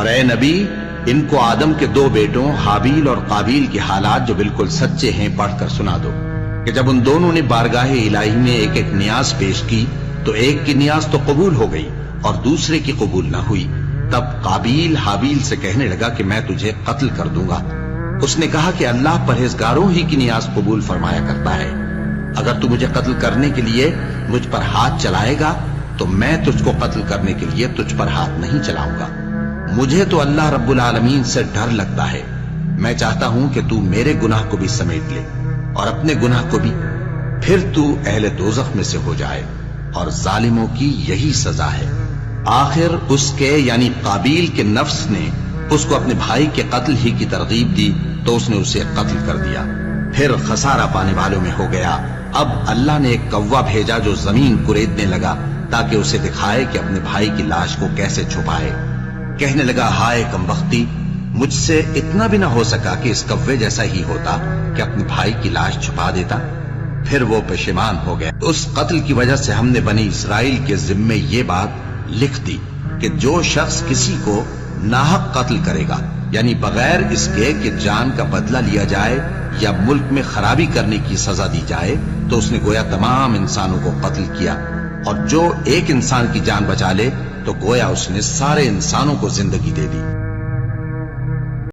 اور اے نبی ان کو آدم کے دو بیٹوں حابیل اور قابیل کے حالات جو بالکل سچے ہیں پڑھ کر سنا دو کہ جب ان دونوں نے بارگاہ الہی میں ایک ایک نیاز پیش کی تو ایک کی نیاز تو قبول ہو گئی اور دوسرے کی قبول نہ ہوئی۔ تب قابیل حابیل سے کہنے لگا کہ میں تجھے قتل کر دوں گا۔ اس نے کہا کہ اللہ پرہیزگاروں ہی کی نیاز قبول فرمایا کرتا ہے، اگر تو مجھے قتل کرنے کے لیے مجھ پر ہاتھ چلائے گا تو میں تجھ کو قتل کرنے کے لیے تجھ پر ہاتھ نہیں چلاؤں گا۔ مجھے تو اللہ رب العالمین سے ڈر لگتا ہے، میں چاہتا ہوں کہ تو میرے گناہ کو بھی سمیٹ لے اور اپنے گناہ کو بھی، پھر تو اہل دوزخ میں سے ہو جائے، اور ظالموں کی یہی سزا ہے۔ آخر اس کے یعنی قابیل کے نفس نے اس کو اپنے بھائی کے قتل ہی کی ترغیب دی تو اس نے اسے قتل کر دیا، پھر خسارہ پانے والوں میں ہو گیا۔ اب اللہ نے ایک کوا بھیجا جو زمین کریدنے لگا تاکہ اسے دکھائے کہ اپنے بھائی کی لاش کو کیسے چھپائے۔ کہنے لگا ہائے کمبختی، مجھ سے اتنا بھی نہ ہو سکا کہ اس کوے جیسا ہی ہوتا کہ اپنے بھائی کی لاش چھپا دیتا۔ پھر وہ پشیمان ہو گیا۔ اس قتل کی وجہ سے ہم نے بنی اسرائیل کے ذمے یہ بات لکھ دی کہ جو شخص کسی کو ناحق قتل کرے گا، یعنی بغیر اس کے کہ جان کا بدلہ لیا جائے یا ملک میں خرابی کرنے کی سزا دی جائے، تو اس نے گویا تمام انسانوں کو قتل کیا، اور جو ایک انسان کی جان بچا لے تو گویا اس نے سارے انسانوں کو زندگی دے دی۔